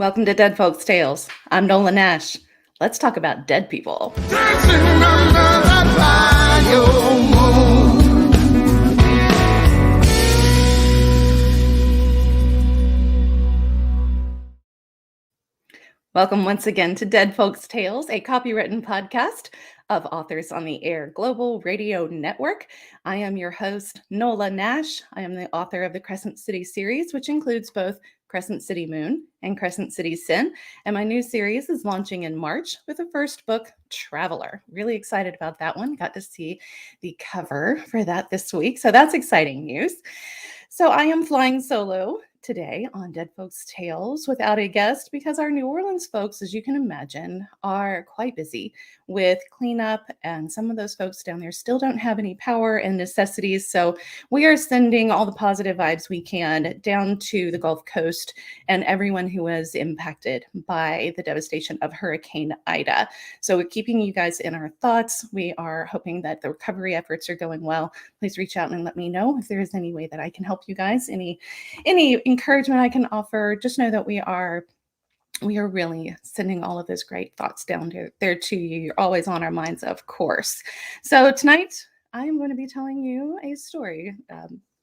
Welcome to Dead Folks Tales. I'm Nola Nash. Let's talk about dead people. Dancing under the bio moon. Welcome once again to Dead Folks Tales, a copywritten podcast of Authors on the Air Global Radio Network. I am your host, Nola Nash. I am the author of the Crescent City series, which includes both Crescent City Moon and Crescent City Sin. And my new series is launching in March with the first book, Traveler. Really excited about that one. Got to see the cover for that this week. So that's exciting news. So I am flying solo today on Dead Folks Tales without a guest because our New Orleans folks, as you can imagine, are quite busy with cleanup, and some of those folks down there still don't have any power and necessities. So we are sending all the positive vibes we can down to the Gulf Coast and everyone who was impacted by the devastation of Hurricane Ida. So we're keeping you guys in our thoughts. We are hoping that the recovery efforts are going well. Please reach out and let me know if there is any way that I can help you guys, any encouragement I can offer. Just know that we are really sending all of those great thoughts down there to you. You're always on our minds, of course. So tonight, I am going to be telling you a story.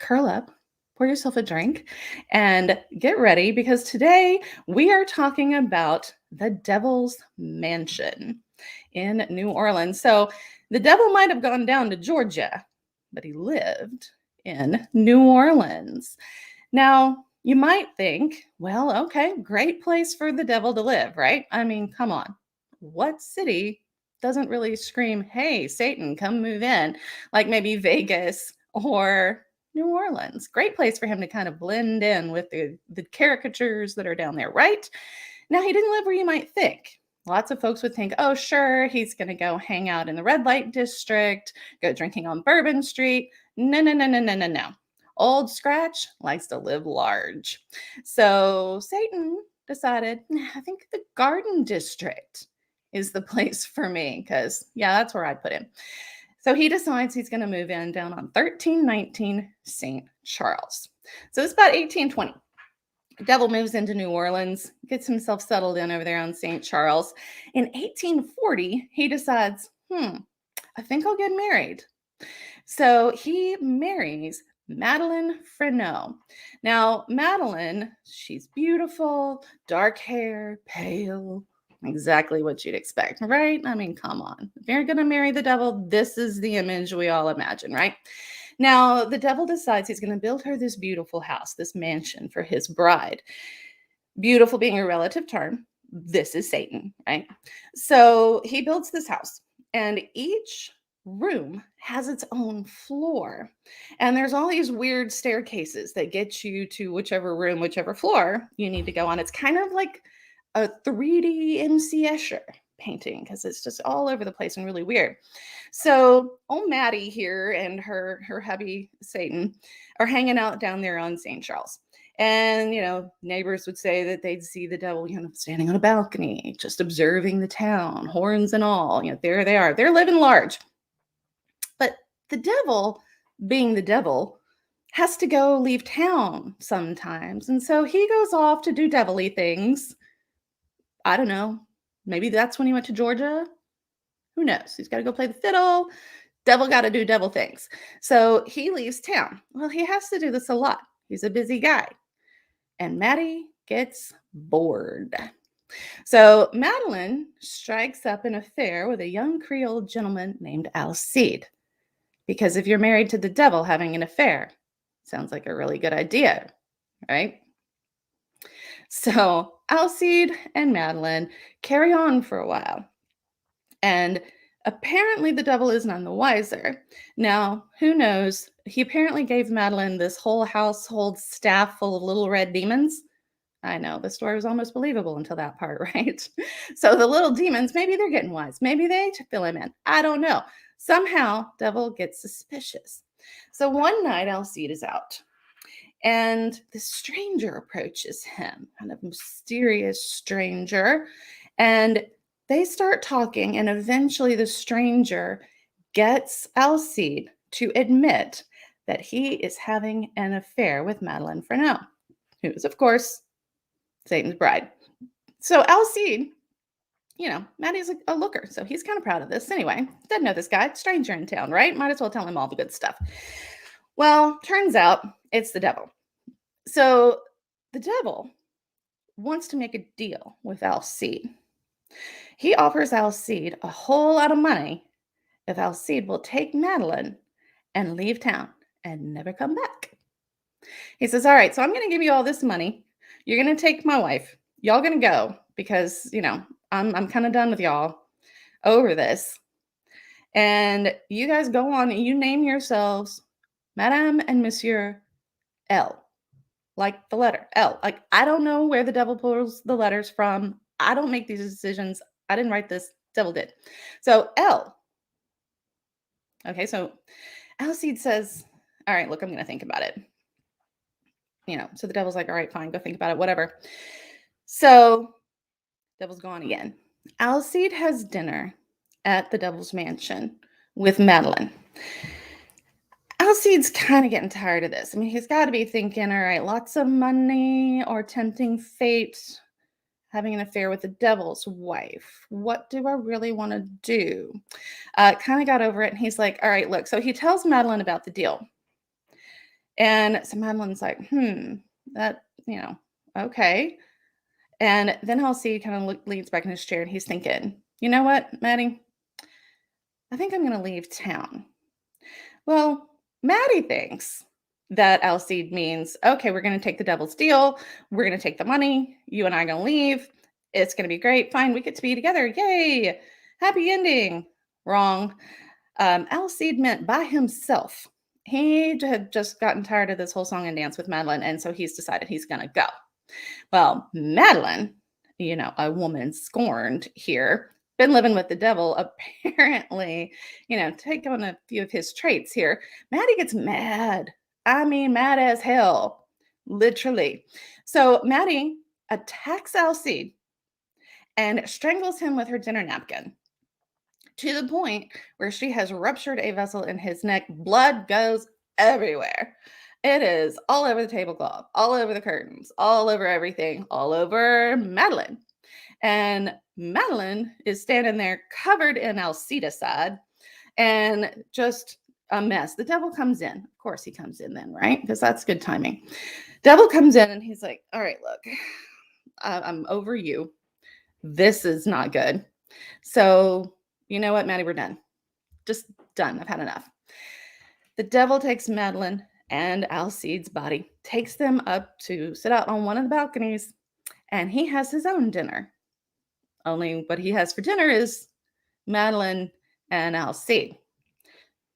Curl up, pour yourself a drink, and get ready, because today we are talking about the Devil's Mansion in New Orleans. So the devil might have gone down to Georgia, but he lived in New Orleans. Now, you might think, well, okay, great place for the devil to live, right? I mean, come on. What city doesn't really scream, hey, Satan, come move in? Like maybe Vegas or New Orleans. Great place for him to kind of blend in with the caricatures that are down there, right? Now, he didn't live where you might think. Lots of folks would think, oh, sure, he's going to go hang out in the red light district, go drinking on Bourbon Street. No, no, no, no, no, no, no. Old Scratch likes to live large. So Satan decided, I think the Garden District is the place for me, because, yeah, that's where I'd put him. So he decides he's going to move in down on 1319 St. Charles. So it's about 1820. The devil moves into New Orleans, gets himself settled in over there on St. Charles. In 1840, he decides, I think I'll get married. So he marries Madeline Freneau. Now, Madeline, she's beautiful, dark hair, pale, exactly what you'd expect, right? I mean, come on. If you're going to marry the devil, this is the image we all imagine, right? Now, the devil decides he's going to build her this beautiful house, this mansion for his bride. Beautiful being a relative term. This is Satan, right? So he builds this house, and each room has its own floor, and there's all these weird staircases that get you to whichever room, whichever floor you need to go on. It's kind of like a 3D MC Escher painting, because it's just all over the place and really weird. So old Maddie here and her hubby Satan are hanging out down there on St. Charles. And, neighbors would say that they'd see the devil, standing on a balcony, just observing the town, horns and all. There they are. They're living large. But the devil, being the devil, has to go leave town sometimes. And so he goes off to do devilly things. I don't know. Maybe that's when he went to Georgia. Who knows? He's got to go play the fiddle. Devil got to do devil things. So he leaves town. Well, he has to do this a lot. He's a busy guy. And Maddie gets bored. So Madeline strikes up an affair with a young Creole gentleman named Alcide. Because if you're married to the devil, having an affair sounds like a really good idea, right? So Alcide and Madeline carry on for a while. And apparently the devil is none the wiser. Now, who knows? He apparently gave Madeline this whole household staff full of little red demons. I know, the story was almost believable until that part, right? So the little demons, maybe they're getting wise. Maybe they fill him in. I don't know. Somehow, devil gets suspicious. So one night, Alcide is out, and the stranger approaches him, kind of mysterious stranger, and they start talking, and eventually the stranger gets Alcide to admit that he is having an affair with Madeline Freneau, who is, of course, Satan's bride. So Alcide, Maddie's a looker, so he's kind of proud of this. Anyway, doesn't know this guy, stranger in town, right? Might as well tell him all the good stuff. Well, turns out it's the devil. So the devil wants to make a deal with Alcide. He offers Alcide a whole lot of money if Alcide will take Madeline and leave town and never come back. He says, all right, so I'm going to give you all this money. You're going to take my wife. Y'all going to go because, I'm kind of done with y'all over this. And you guys go on and you name yourselves Madame and Monsieur L. Like the letter L. Like, I don't know where the devil pulls the letters from. I don't make these decisions. I didn't write this. Devil did. So L. Okay, so Alcide says, all right, look, I'm going to think about it. So the devil's like, all right, fine, go think about it, whatever. So devil's gone again. Alcide has dinner at the devil's mansion with Madeline. Alcide's kind of getting tired of this. I mean, he's got to be thinking, all right, lots of money or tempting fate, having an affair with the devil's wife. What do I really want to do? Kind of got over it. And he's like, all right, look. So he tells Madeline about the deal. And so Madeline's like, that, okay. And then Halsey kind of leans back in his chair and he's thinking, you know what, Maddie? I think I'm going to leave town. Well, Maddie thinks that Alcide means, okay, we're going to take the devil's deal. We're going to take the money. You and I are going to leave. It's going to be great. Fine. We get to be together. Yay. Happy ending. Wrong. Alcide meant by himself. He had just gotten tired of this whole song and dance with Madeline. And so he's decided he's going to go. Well, Madeline, a woman scorned here, been living with the devil, apparently, take on a few of his traits here. Maddie gets mad. I mean, mad as hell, literally. So Maddie attacks Alcide and strangles him with her dinner napkin to the point where she has ruptured a vessel in his neck. Blood goes everywhere. It is all over the tablecloth, all over the curtains, all over everything, all over Madeline. And Madeline is standing there covered in Alcidicide and just a mess. The devil comes in. Of course he comes in then, right? Because that's good timing. Devil comes in and he's like, all right, look, I'm over you. This is not good. So you know what, Maddie, we're done. Just done. I've had enough. The devil takes Madeline and Alcide's body, takes them up to sit out on one of the balconies, and he has his own dinner. Only what he has for dinner is Madeline and Alcide.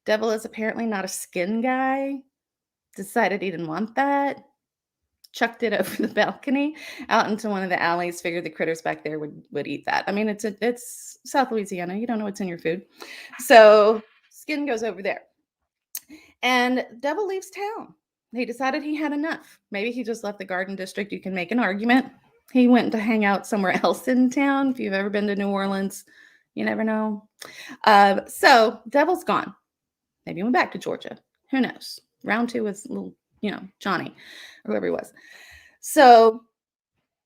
Devil is apparently not a skin guy. Decided he didn't want that. Chucked it over the balcony out into one of the alleys. Figured the critters back there would eat that. I mean, it's South Louisiana. You don't know what's in your food. So skin goes over there. And Devil leaves town. He decided he had enough. Maybe he just left the Garden District. You can make an argument. He went to hang out somewhere else in town. If you've ever been to New Orleans, you never know. So Devil's gone. Maybe he went back to Georgia. Who knows? Round two was little, Johnny or whoever he was. So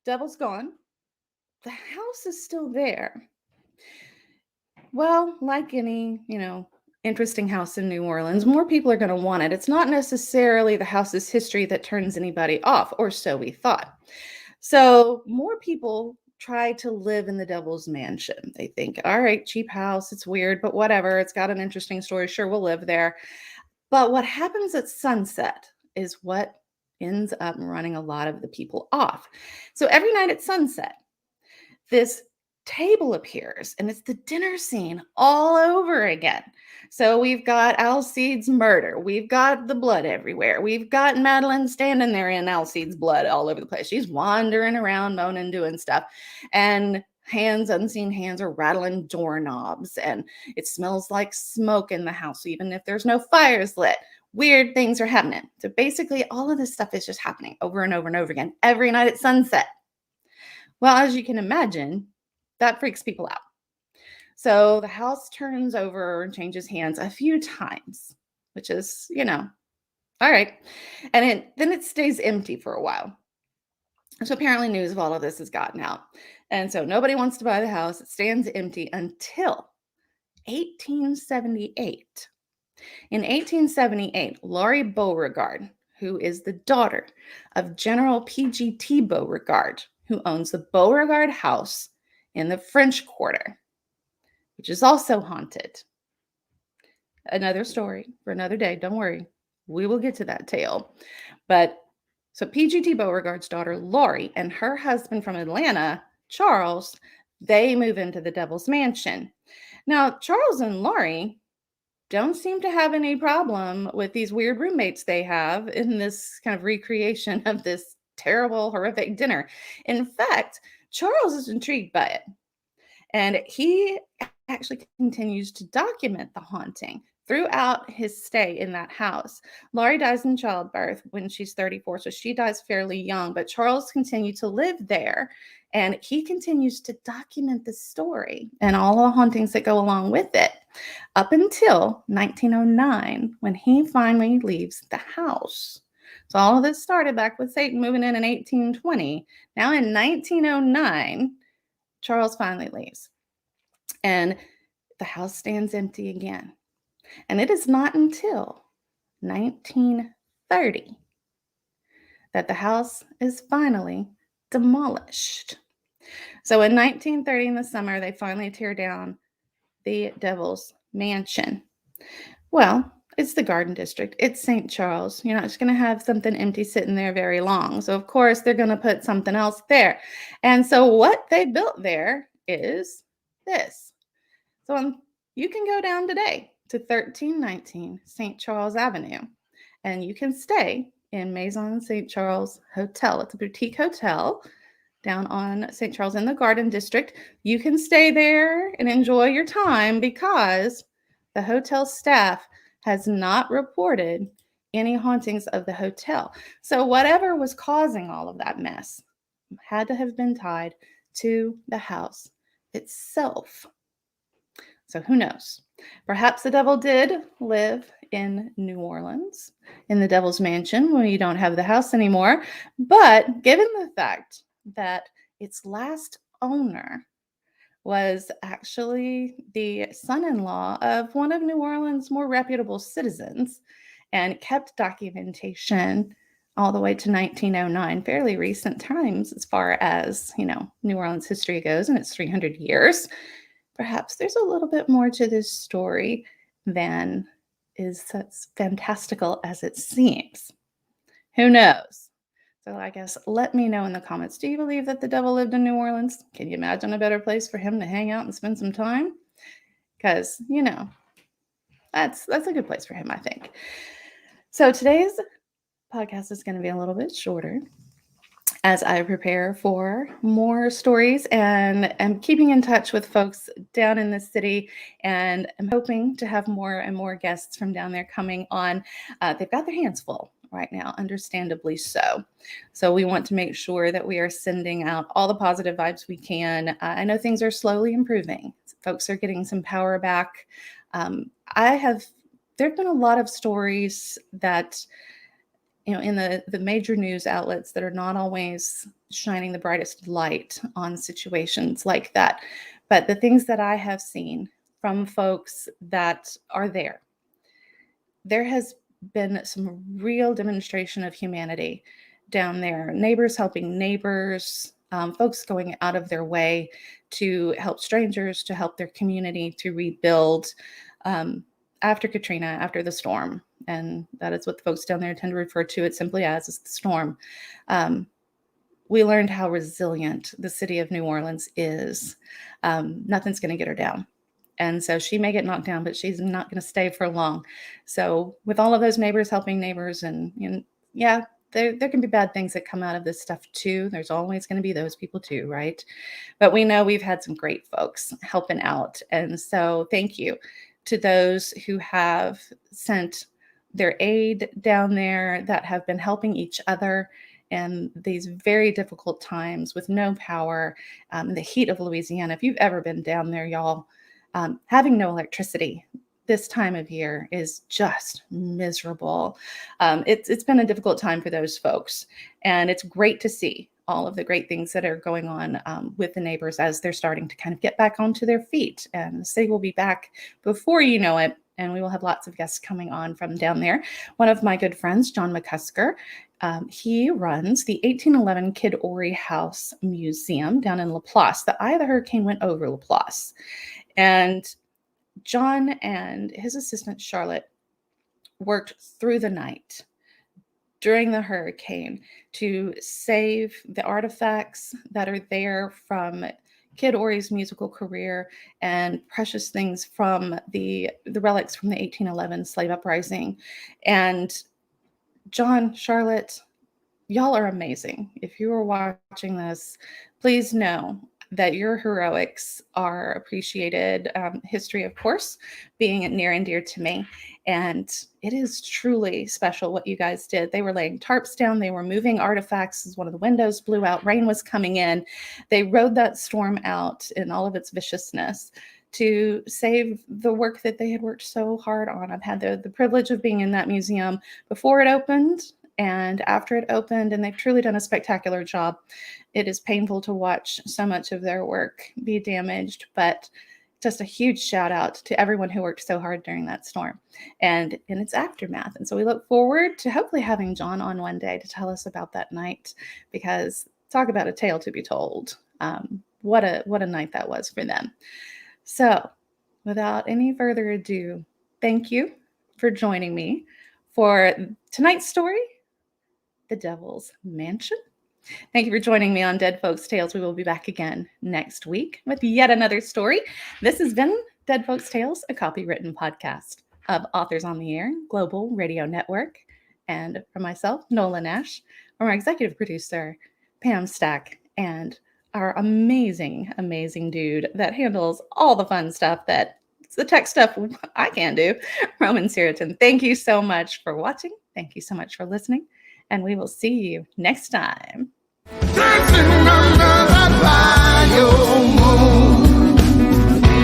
Devil's gone. The house is still there. Well, like any, interesting house in New Orleans, more people are going to want it. It's not necessarily the house's history that turns anybody off, or so we thought. So more people try to live in the devil's mansion. They think, all right, cheap house, it's weird, but whatever. It's got an interesting story. Sure, we'll live there. But what happens at sunset is what ends up running a lot of the people off. So every night at sunset, this table appears and it's the dinner scene all over again. So we've got Alcide's murder. We've got the blood everywhere. We've got Madeline standing there in Alcide's blood all over the place. She's wandering around, moaning, doing stuff. And unseen hands are rattling doorknobs. And it smells like smoke in the house, even if there's no fires lit. Weird things are happening. So basically, all of this stuff is just happening over and over and over again every night at sunset. Well, as you can imagine, that freaks people out. So the house turns over and changes hands a few times, which is, all right. And then it stays empty for a while. So apparently news of all of this has gotten out. And so nobody wants to buy the house. It stands empty until 1878. In 1878, Laurie Beauregard, who is the daughter of General P.G.T. Beauregard, who owns the Beauregard House in the French Quarter, which is also haunted. Another story for another day. Don't worry. We will get to that tale. But so PGT Beauregard's daughter, Laurie, and her husband from Atlanta, Charles, they move into the Devil's Mansion. Now, Charles and Laurie don't seem to have any problem with these weird roommates they have in this kind of recreation of this terrible, horrific dinner. In fact, Charles is intrigued by it. And he actually continues to document the haunting throughout his stay in that house. Laurie dies in childbirth when she's 34, so she dies fairly young, but Charles continued to live there. And he continues to document the story and all the hauntings that go along with it up until 1909 when he finally leaves the house. So all of this started back with Satan moving in 1820. Now in 1909, Charles finally leaves, and the house stands empty again. And it is not until 1930 that the house is finally demolished. So in 1930, in the summer, they finally tear down the Devil's Mansion. Well, it's the Garden District. It's St. Charles. You're not just going to have something empty sitting there very long. So, of course, they're going to put something else there. And so, what they built there is this. So, you can go down today to 1319 St. Charles Avenue, and you can stay in Maison St. Charles Hotel. It's a boutique hotel down on St. Charles in the Garden District. You can stay there and enjoy your time because the hotel staff has not reported any hauntings of the hotel. So whatever was causing all of that mess had to have been tied to the house itself. So who knows? Perhaps the devil did live in New Orleans, in the Devil's Mansion, when you don't have the house anymore. But given the fact that its last owner was actually the son-in-law of one of New Orleans' more reputable citizens and kept documentation all the way to 1909, fairly recent times as far as, New Orleans history goes, and it's 300 years. Perhaps there's a little bit more to this story than is as fantastical as it seems. Who knows? So I guess let me know in the comments. Do you believe that the devil lived in New Orleans? Can you imagine a better place for him to hang out and spend some time? Because, that's a good place for him, I think. So today's podcast is going to be a little bit shorter as I prepare for more stories, and I'm keeping in touch with folks down in the city, and I'm hoping to have more and more guests from down there coming on. They've got their hands full right now, understandably so. So we want to make sure that we are sending out all the positive vibes we can. I know things are slowly improving. Folks are getting some power back. There have been a lot of stories that in the major news outlets that are not always shining the brightest light on situations like that. But the things that I have seen from folks that are there has been some real demonstration of humanity down there. Neighbors helping neighbors, folks going out of their way to help strangers, to help their community to rebuild after Katrina, after the storm. And that is what the folks down there tend to refer to it simply as, is the storm. We learned how resilient the city of New Orleans is. Nothing's going to get her down. And so she may get knocked down, but she's not going to stay for long. So with all of those neighbors helping neighbors, and yeah, there can be bad things that come out of this stuff too. There's always going to be those people too, right? But we know we've had some great folks helping out. And so thank you to those who have sent their aid down there, that have been helping each other in these very difficult times with no power, in the heat of Louisiana. If you've ever been down there, y'all, having no electricity this time of year is just miserable. It's been a difficult time for those folks, and it's great to see all of the great things that are going on with the neighbors as they're starting to kind of get back onto their feet. And the city will be back before you know it. And we will have lots of guests coming on from down there. One of my good friends, John McCusker, he runs the 1811 Kid Ory House Museum down in Laplace. The eye of the hurricane went over Laplace. And John and his assistant, Charlotte, worked through the night during the hurricane to save the artifacts that are there from Kid Ory's musical career and precious things from the relics from the 1811 slave uprising. And John, Charlotte, y'all are amazing. If you are watching this, please know that your heroics are appreciated. History, of course, being near and dear to me. And it is truly special what you guys did. They were laying tarps down. They were moving artifacts as one of the windows blew out. Rain was coming in. They rode that storm out in all of its viciousness to save the work that they had worked so hard on. I've had the privilege of being in that museum before it opened and after it opened, and they've truly done a spectacular job. It is painful to watch so much of their work be damaged, but just a huge shout out to everyone who worked so hard during that storm and in its aftermath. And so we look forward to hopefully having John on one day to tell us about that night, because talk about a tale to be told. What a night that was for them. So without any further ado, thank you for joining me for tonight's story, The Devil's Mansion. Thank you for joining me on Dead Folks Tales. We will be back again next week with yet another story. This has been Dead Folks Tales, a copywritten podcast of Authors on the Air Global Radio Network. And for myself, Nola Nash, from our executive producer, Pam Stack, and our amazing, amazing dude that handles all the fun stuff that it's the tech stuff I can do, Roman Siriton. Thank you so much for watching. Thank you so much for listening. And we will see you next time. Dancing under the fire.